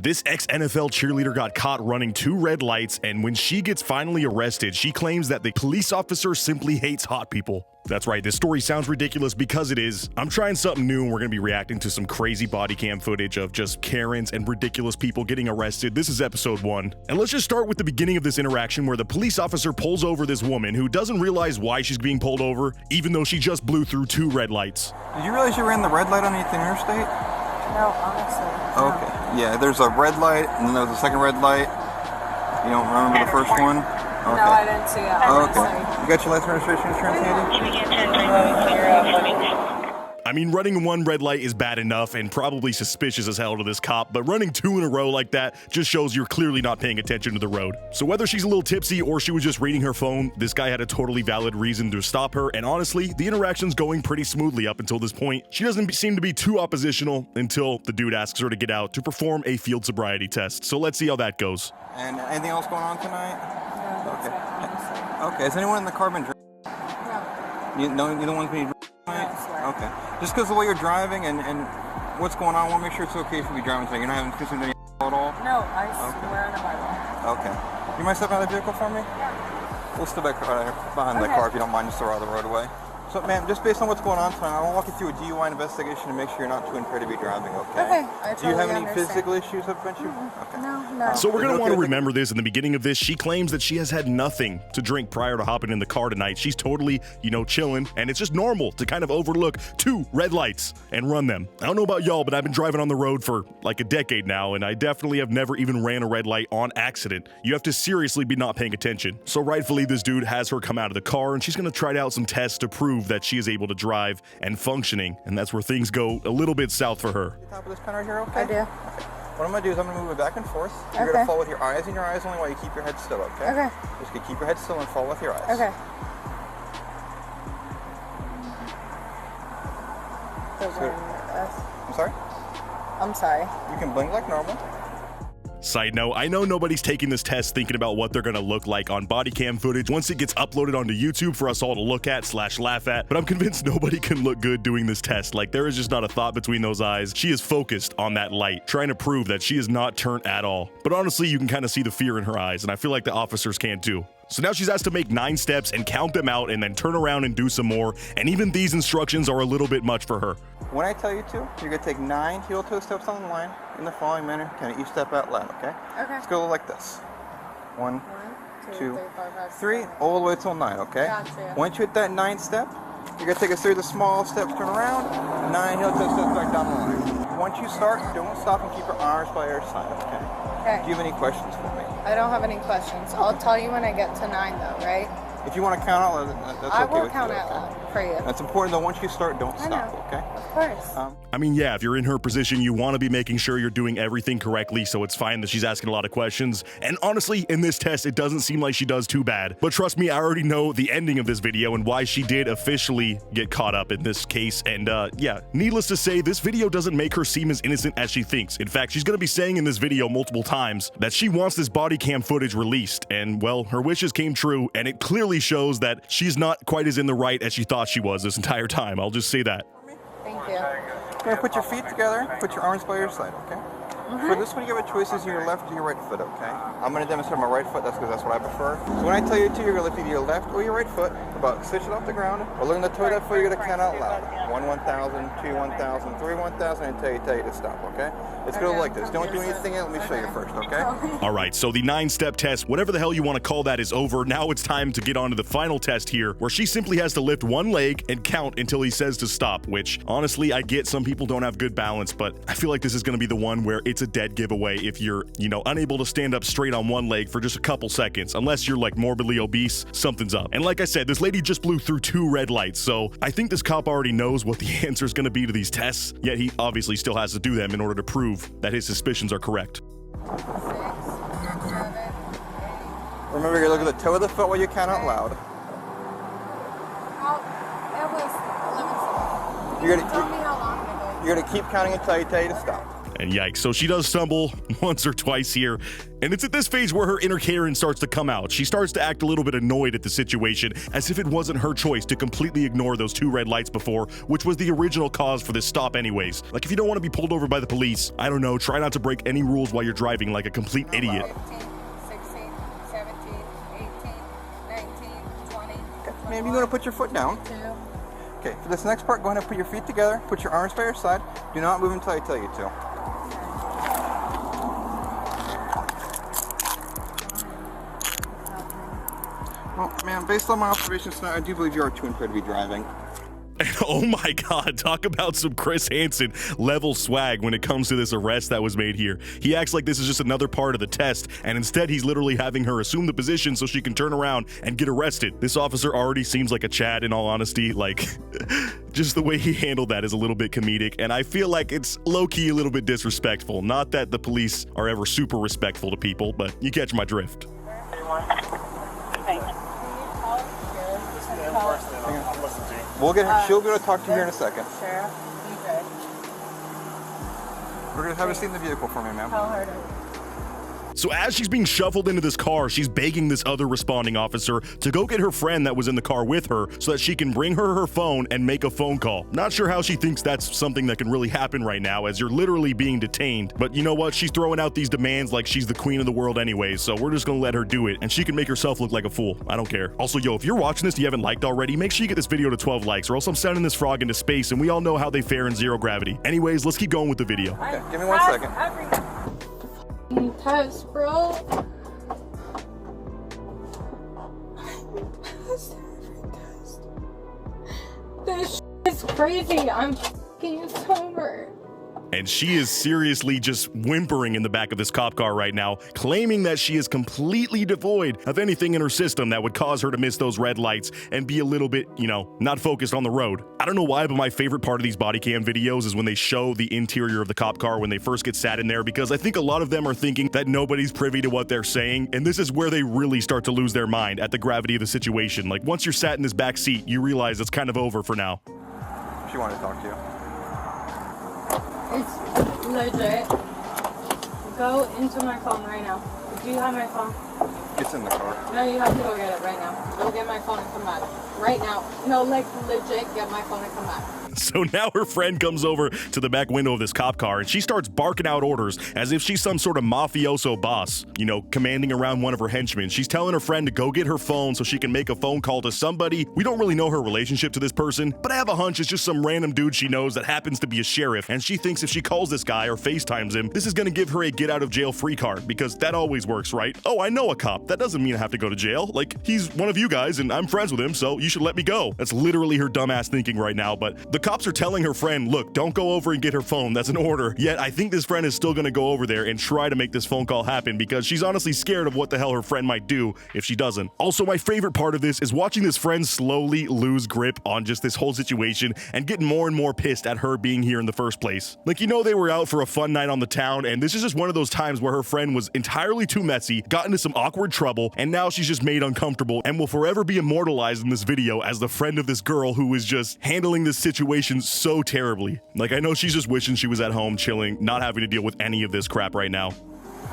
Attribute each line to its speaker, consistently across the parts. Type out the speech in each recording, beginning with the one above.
Speaker 1: This ex-NFL cheerleader got caught running 2 red lights, and when she gets finally arrested, she claims that the police officer simply hates hot people. That's right, this story sounds ridiculous because it is. I'm trying something new and we're gonna be reacting to some crazy body cam footage of just Karens and ridiculous people getting arrested. This is episode 1. And let's just start with the beginning of this interaction where the police officer pulls over this woman who doesn't realize why she's being pulled over, even though she just blew through 2 red lights.
Speaker 2: Did you realize you ran the red light underneath the interstate?
Speaker 3: No, honestly. No.
Speaker 2: Okay. Yeah, there's a red light, and then there's a second red light. You don't remember the first one? Okay.
Speaker 3: No, I didn't see it. Honestly.
Speaker 2: Okay. You got your license, registration, insurance handy?
Speaker 1: I mean, running 1 red light is bad enough and probably suspicious as hell to this cop, but running 2 in a row like that just shows you're clearly not paying attention to the road. So whether she's a little tipsy or she was just reading her phone, this guy had a totally valid reason to stop her, and honestly, the interaction's going pretty smoothly up until this point. She doesn't seem to be too oppositional until the dude asks her to get out to perform a field sobriety test. So let's see how that goes.
Speaker 2: And anything else going on tonight?
Speaker 3: No, that's
Speaker 2: Okay.
Speaker 3: it, honestly.
Speaker 2: Okay, has anyone in the car been drinking?
Speaker 3: No.
Speaker 2: You don't want to be drinking tonight?
Speaker 3: No, swear.
Speaker 2: Okay. Just because of the way you're driving and what's going on, I want to make sure it's okay for you driving tonight. You're not having consumed any at all?
Speaker 3: No, I swear on the Bible.
Speaker 2: Okay. You might step out of the vehicle for me?
Speaker 3: Yeah.
Speaker 2: We'll step back behind the
Speaker 3: Okay.
Speaker 2: car if you don't mind, just to out of the roadway. So, ma'am, just based on what's going on tonight, I'll walk you through a DUI investigation to make sure you're not too impaired to be driving, okay?
Speaker 3: Okay, I
Speaker 2: Do you have
Speaker 3: totally
Speaker 2: any
Speaker 3: understand.
Speaker 2: physical issues that prevent you? Okay.
Speaker 3: No.
Speaker 1: So we're going
Speaker 2: Okay
Speaker 1: to want to
Speaker 2: with
Speaker 1: remember this in the beginning of this. She claims that she has had nothing to drink prior to hopping in the car tonight. She's totally, chilling, and it's just normal to kind of overlook 2 red lights and run them. I don't know about y'all, but I've been driving on the road for like a decade now, and I definitely have never even ran a red light on accident. You have to seriously be not paying attention. So rightfully, this dude has her come out of the car, and she's going to try out some tests to prove that she is able to drive and functioning, and that's where things go a little bit south for her.
Speaker 2: Top of this pen right here, okay?
Speaker 3: I do.
Speaker 2: Okay. What I'm going to do is I'm going to move it back and forth. You're
Speaker 3: Okay.
Speaker 2: going to fall with your eyes and your eyes only while you keep your head still, okay?
Speaker 3: Okay.
Speaker 2: Just gonna keep your head still and fall with your eyes.
Speaker 3: Okay.
Speaker 2: I'm sorry?
Speaker 3: I'm sorry.
Speaker 2: You can blink like normal.
Speaker 1: Side note, I know nobody's taking this test thinking about what they're gonna look like on body cam footage once it gets uploaded onto YouTube for us all to look at / laugh at, but I'm convinced nobody can look good doing this test. Like, there is just not a thought between those eyes. She is focused on that light, trying to prove that she is not turned at all. But honestly, you can kind of see the fear in her eyes, and I feel like the officers can too. So now she's asked to make 9 steps and count them out and then turn around and do some more, and even these instructions are a little bit much for her.
Speaker 2: When I tell you to, you're going to take 9 heel-toe steps on the line in the following manner. Kind of each step out loud, okay?
Speaker 3: Okay.
Speaker 2: Let's go like this. 1,
Speaker 3: 1, 2,
Speaker 2: 2,
Speaker 3: 3, 4, 5,
Speaker 2: 3,
Speaker 3: 6, 7.
Speaker 2: all the way till 9, okay?
Speaker 3: Gotcha.
Speaker 2: Once you hit that 9th step, you're going to take a series of small steps, turn around, 9 heel-toe steps back down the line. Once you start, don't stop and keep your arms by your side, okay?
Speaker 3: Okay.
Speaker 2: Do you have any questions for me?
Speaker 3: I don't have any questions. I'll tell you when I get to 9 though, right?
Speaker 2: If you want to count out, that's okay
Speaker 3: I will
Speaker 2: with
Speaker 3: count
Speaker 2: you,
Speaker 3: out
Speaker 2: okay?
Speaker 3: loud for you.
Speaker 2: That's important though. Once you start, don't
Speaker 3: I
Speaker 2: stop,
Speaker 3: know.
Speaker 2: okay?
Speaker 3: Of course.
Speaker 1: I mean, yeah, if you're in her position, you want to be making sure you're doing everything correctly, so it's fine that she's asking a lot of questions. And honestly, in this test, it doesn't seem like she does too bad. But trust me, I already know the ending of this video and why she did officially get caught up in this case. And yeah, needless to say, this video doesn't make her seem as innocent as she thinks. In fact, she's going to be saying in this video multiple times that she wants this body cam footage released. And well, her wishes came true, and it clearly shows that she's not quite as in the right as she thought she was this entire time. I'll just say that.
Speaker 3: Thank you.
Speaker 2: You're going to put your feet together, put your arms by your side, okay? For this one, you have a choice is your left or your right foot, okay? I'm going to demonstrate my right foot, that's because that's what I prefer. So when I tell you to, you're going to lift either your left or your right foot, about 6 it off the ground. Or look in the toe of that foot, you're going to count out loud. 1, 1,000, 2, 1,000, 3, 1,000, and tell you to stop, okay? It's going to look like this. Don't do anything else, let me show you first, okay?
Speaker 1: All right, so the 9-step test, whatever the hell you want to call that, is over. Now it's time to get on to the final test here, where she simply has to lift 1 leg and count until he says to stop, which honestly, I get some people don't have good balance, but I feel like this is going to be the one where it's a dead giveaway if you're, unable to stand up straight on 1 leg for just a couple seconds. Unless you're like morbidly obese, something's up. And like I said, this lady just blew through 2 red lights, so I think this cop already knows what the answer is going to be to these tests, yet he obviously still has to do them in order to prove that his suspicions are correct.
Speaker 3: 6, 7, 8.
Speaker 2: Remember, you're going to look at the toe of the foot while you count out loud.
Speaker 3: It was 11 seconds.
Speaker 2: You're
Speaker 3: Tell me how long it
Speaker 2: You're going to keep counting until I tell you to stop.
Speaker 1: And yikes, so she does stumble once or twice here. And it's at this phase where her inner Karen starts to come out. She starts to act a little bit annoyed at the situation, as if it wasn't her choice to completely ignore those 2 red lights before, which was the original cause for this stop anyways. Like, if you don't want to be pulled over by the police, I don't know, try not to break any rules while you're driving like a complete idiot.
Speaker 3: 15, 16, 17, 18, 19, 20.
Speaker 2: Ma'am, you going to put your foot down?
Speaker 3: 2.
Speaker 2: Okay, for this next part, go ahead and put your feet together, put your arms by your side. Do not move until I tell you to. Well, ma'am, based on my observations tonight, I do believe you are too impaired to be driving.
Speaker 1: And oh my God, talk about some Chris Hansen level swag when it comes to this arrest that was made here. He acts like this is just another part of the test, and instead he's literally having her assume the position so she can turn around and get arrested. This officer already seems like a Chad, in all honesty. Like, just the way he handled that is a little bit comedic, and I feel like it's low-key a little bit disrespectful. Not that the police are ever super respectful to people, but you catch my drift.
Speaker 2: We'll get her. She'll be able to talk to you here in a second.
Speaker 3: Sheriff, you good?
Speaker 2: We're going to have her seat in the vehicle for me, ma'am.
Speaker 3: Tell her to.
Speaker 1: So as she's being shuffled into this car, she's begging this other responding officer to go get her friend that was in the car with her so that she can bring her her phone and make a phone call. Not sure how she thinks that's something that can really happen right now, as you're literally being detained. But you know what? She's throwing out these demands like she's the queen of the world anyways, so we're just gonna let her do it, and she can make herself look like a fool. I don't care. Also, yo, if you're watching this and you haven't liked already, make sure you get this video to 12 likes, or else I'm sending this frog into space, and we all know how they fare in zero gravity. Anyways, let's keep going with the video.
Speaker 2: Okay, give me 1 second.
Speaker 3: Test, bro. This is crazy. I'm fucking sober.
Speaker 1: And she is seriously just whimpering in the back of this cop car right now, claiming that she is completely devoid of anything in her system that would cause her to miss those red lights and be a little bit, you know, not focused on the road. I don't know why, but my favorite part of these body cam videos is when they show the interior of the cop car when they first get sat in there, because I think a lot of them are thinking that nobody's privy to what they're saying, and this is where they really start to lose their mind at the gravity of the situation. Like, once you're sat in this back seat, you realize it's kind of over for now.
Speaker 2: She wanted to talk to you.
Speaker 3: It's legit. Go into my phone right now. Do you have my phone?
Speaker 2: It's in the car.
Speaker 3: No, you have to go get it right now. Go get my phone and come back. Right now. No, like legit, get my phone and come back.
Speaker 1: So now her friend comes over to the back window of this cop car and she starts barking out orders as if she's some sort of mafioso boss, you know, commanding around one of her henchmen. She's telling her friend to go get her phone so she can make a phone call to somebody. We don't really know her relationship to this person, but I have a hunch it's just some random dude she knows that happens to be a sheriff, and she thinks if she calls this guy or FaceTimes him, this is gonna give her a get out of jail free card, because that always works, right? Oh, I know a cop. That doesn't mean I have to go to jail. Like, he's one of you guys and I'm friends with him, so you should let me go. That's literally her dumbass thinking right now, but the cops are telling her friend, look, don't go over and get her phone. That's an order. Yet I think this friend is still gonna go over there and try to make this phone call happen, because she's honestly scared of what the hell her friend might do if she doesn't. Also, my favorite part of this is watching this friend slowly lose grip on just this whole situation and getting more and more pissed at her being here in the first place. Like, you know, they were out for a fun night on the town, and this is just one of those times where her friend was entirely too messy, got into some awkward trouble, and now she's just made uncomfortable and will forever be immortalized in this video as the friend of this girl who is just handling this situation so terribly. Like, I know she's just wishing she was at home chilling, not having to deal with any of this crap right now.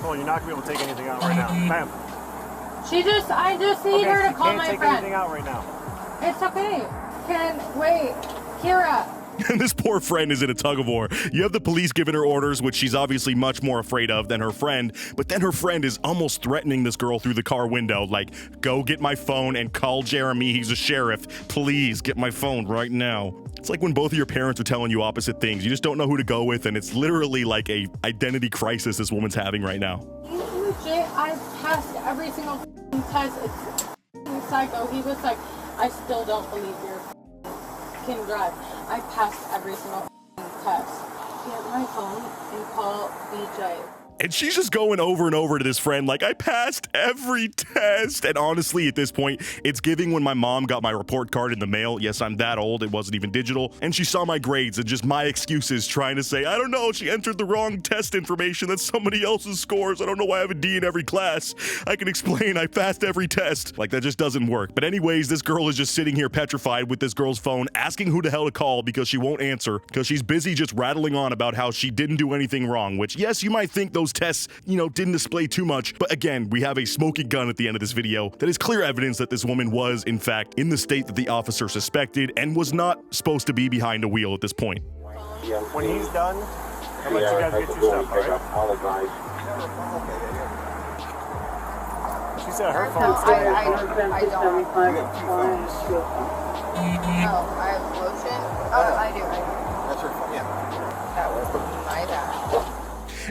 Speaker 4: Oh, you're not gonna be able to take anything out right now, ma'am.
Speaker 3: I just need her to call my
Speaker 4: take
Speaker 3: friend.
Speaker 4: anything out right now.
Speaker 3: It's okay. Wait, Kira.
Speaker 1: And this poor friend is in a tug of war. You have the police giving her orders, which she's obviously much more afraid of than her friend, but then her friend is almost threatening this girl through the car window, like, go get my phone and call Jeremy, he's a sheriff. Please get my phone right now. It's like when both of your parents are telling you opposite things. You just don't know who to go with, and it's literally like a identity crisis this woman's having right now.
Speaker 3: Legit, I passed every single test. It's psycho. He was like, I still don't believe you can drive. I passed every single test. Get my phone and call BJ.
Speaker 1: And she's just going over and over to this friend like, I passed every test. And honestly, at this point, it's giving when my mom got my report card in the mail. Yes, I'm that old. It wasn't even digital. And she saw my grades and just my excuses trying to say, I don't know, she entered the wrong test information. That's somebody else's scores. I don't know why I have a D in every class. I can explain I passed every test. Like, that just doesn't work. But anyways, this girl is just sitting here petrified with this girl's phone, asking who the hell to call because she won't answer, because she's busy just rattling on about how she didn't do anything wrong, which, yes, you might think those tests, didn't display too much. But again, we have a smoking gun at the end of this video that is clear evidence that this woman was, in fact, in the state that the officer suspected and was not supposed to be behind a wheel at this point.
Speaker 4: When he's done, I'll let you guys get your stuff, all right? She said her phone.
Speaker 3: I don't. Oh, I have lotion? Oh, I do.
Speaker 2: That's your phone, yeah.
Speaker 3: That was my bad.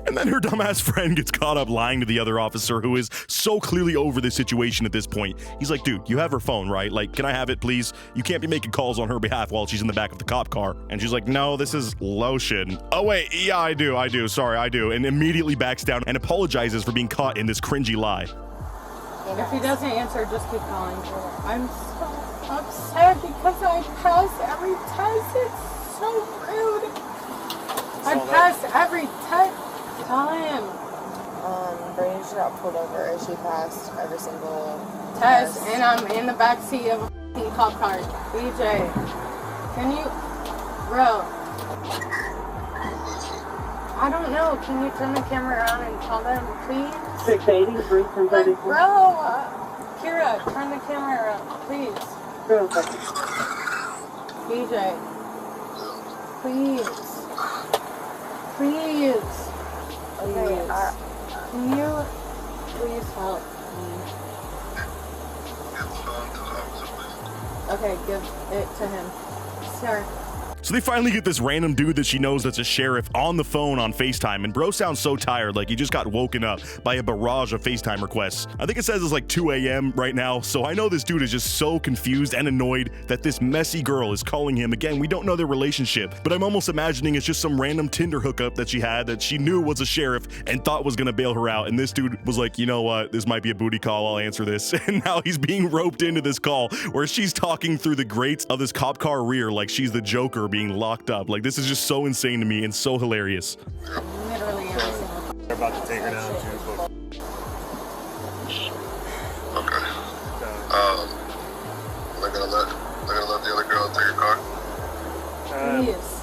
Speaker 1: And then her dumbass friend gets caught up lying to the other officer, who is so clearly over this situation at this point. He's like, dude, you have her phone, right? Like, can I have it, please? You can't be making calls on her behalf while she's in the back of the cop car. And she's like, no, this is lotion. Oh, wait, yeah, I do. Sorry, I do. And immediately backs down and apologizes for being caught in this cringy lie.
Speaker 3: If he doesn't answer, just keep calling. I'm so upset because I passed every test. It's so rude. I passed every test. Tell him.
Speaker 5: Brady just got pulled over and she passed every single
Speaker 3: Test, and I'm in the back seat of a f***ing cop car. BJ, can you, bro? I don't know. Can you turn the camera around and tell them, please?
Speaker 6: 680, 334.
Speaker 3: Bro, Kira, turn the camera around, please. BJ, please. Okay, can you please help me? Okay, give it to him. Sir.
Speaker 1: So they finally get this random dude that she knows that's a sheriff on the phone on FaceTime, and bro sounds so tired, like he just got woken up by a barrage of FaceTime requests. I think it says it's like 2 a.m. right now, so I know this dude is just so confused and annoyed that this messy girl is calling him. Again, we don't know their relationship, but I'm almost imagining it's just some random Tinder hookup that she had that she knew was a sheriff and thought was gonna bail her out, and this dude was like, you know what, this might be a booty call, I'll answer this. And now he's being roped into this call where she's talking through the grates of this cop car rear like she's the Joker being locked up. Like, this is just so insane to me and so hilarious.
Speaker 3: Literally every single.
Speaker 4: They're about to take her down too.
Speaker 7: Okay. They're gonna let the other girl take her car.
Speaker 3: Please.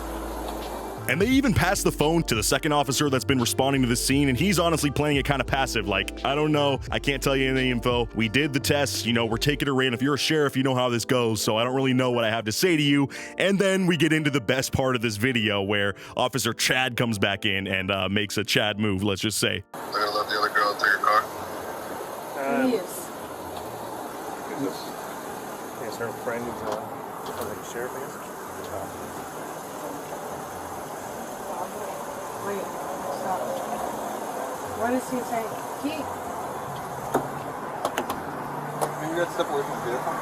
Speaker 1: And they even pass the phone to the second officer that's been responding to this scene, and he's honestly playing it kind of passive, like, I don't know, I can't tell you any info. We did the tests, we're taking her in. If you're a sheriff, you know how this goes, so I don't really know what I have to say to you. And then we get into the best part of this video where Officer Chad comes back in and makes a Chad move, let's just say.
Speaker 7: They're gonna let the other girl take her car.
Speaker 3: Please.
Speaker 4: Yes, her friend is like a sheriff, I guess.
Speaker 3: Wait, stop. What is he saying?
Speaker 2: Maybe you gotta step away from the vehicle.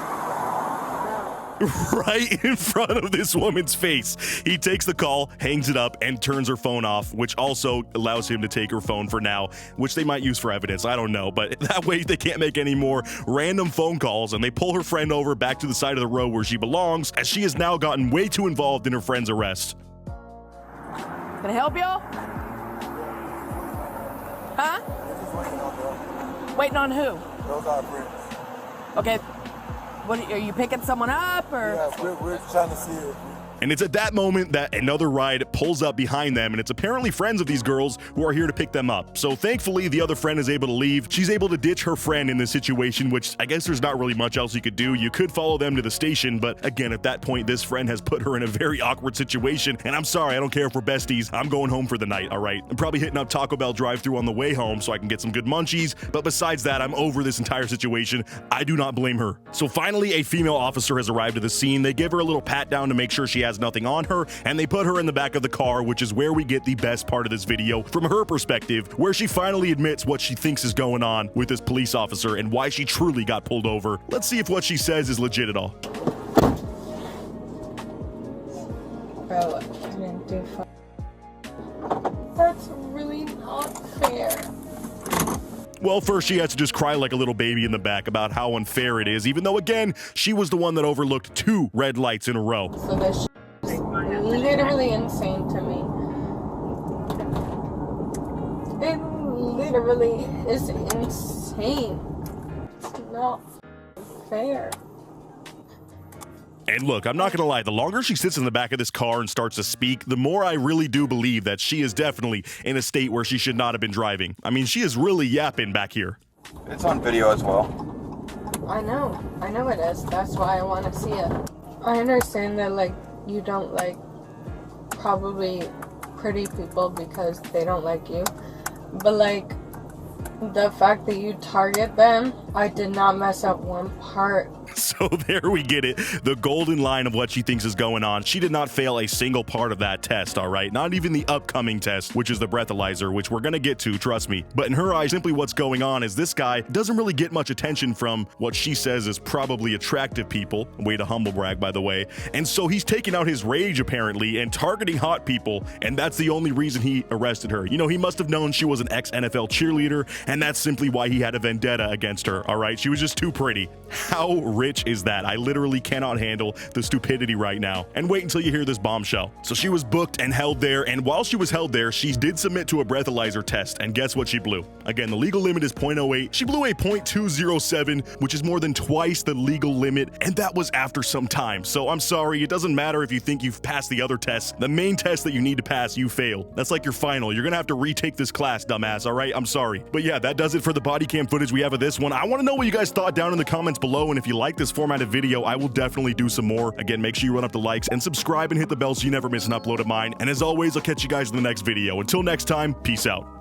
Speaker 1: Right in front of this woman's face. He takes the call, hangs it up, and turns her phone off, which also allows him to take her phone for now, which they might use for evidence. I don't know, but that way they can't make any more random phone calls, and they pull her friend over back to the side of the road where she belongs, as she has now gotten way too involved in her friend's arrest.
Speaker 8: Can I help y'all? Huh? Waiting on who?
Speaker 9: Those are our friends.
Speaker 8: Okay. What are you picking someone up or?
Speaker 9: Yeah, we're trying to see it.
Speaker 1: And it's at that moment that another ride pulls up behind them, and it's apparently friends of these girls who are here to pick them up. So thankfully, the other friend is able to leave. She's able to ditch her friend in this situation, which I guess there's not really much else you could do. You could follow them to the station, but again, at that point, this friend has put her in a very awkward situation. And I'm sorry, I don't care if we're besties. I'm going home for the night, all right? I'm probably hitting up Taco Bell drive-thru on the way home so I can get some good munchies. But besides that, I'm over this entire situation. I do not blame her. So finally, a female officer has arrived at the scene. They give her a little pat down to make sure she has nothing on her, and they put her in the back of the car, which is where we get the best part of this video from her perspective, where she finally admits what she thinks is going on with this police officer and why she truly got pulled over. Let's see if what she says is legit at all.
Speaker 3: Bro, I didn't do That's really not fair.
Speaker 1: Well, first she has to just cry like a little baby in the back about how unfair it is, even though, again, she was the one that overlooked 2 red lights in a row.
Speaker 3: So this is literally insane to me. It literally is insane. It's not fair.
Speaker 1: And look, I'm not gonna lie, the longer she sits in the back of this car and starts to speak, the more I really do believe that she is definitely in a state where she should not have been driving. I mean, she is really yapping back here.
Speaker 2: It's on video as well.
Speaker 3: I know it is. That's why I want to see it. I understand that, like, you don't like probably pretty people because they don't like you, but like the fact that you target them, I did not mess up one part.
Speaker 1: So there we get it, the golden line of what she thinks is going on. She did not fail a single part of that test, all right? Not even the upcoming test, which is the breathalyzer, which we're gonna get to, trust me. But in her eyes, simply what's going on is this guy doesn't really get much attention from what she says is probably attractive people. Way to humble brag, by the way. And so he's taking out his rage, apparently, and targeting hot people, and that's the only reason he arrested her. You know, he must have known she was an ex-NFL cheerleader, and that's simply why he had a vendetta against her, all right? She was just too pretty. How rich is that? I literally cannot handle the stupidity right now. And wait until you hear this bombshell. So she was booked and held there, and while she was held there, she did submit to a breathalyzer test, and guess what she blew? Again, the legal limit is 0.08. She blew a 0.207, which is more than twice the legal limit, and that was after some time. So I'm sorry, it doesn't matter if you think you've passed the other tests. The main test that you need to pass, you failed. That's like your final. You're gonna have to retake this class, dumbass, all right? I'm sorry. But yeah, that does it for the body cam footage we have of this one. I want to know what you guys thought down in the comments below, and if you like this format of video, I will definitely do some more. Again, make sure you run up the likes and subscribe and hit the bell so you never miss an upload of mine. And as always, I'll catch you guys in the next video. Until next time, peace out.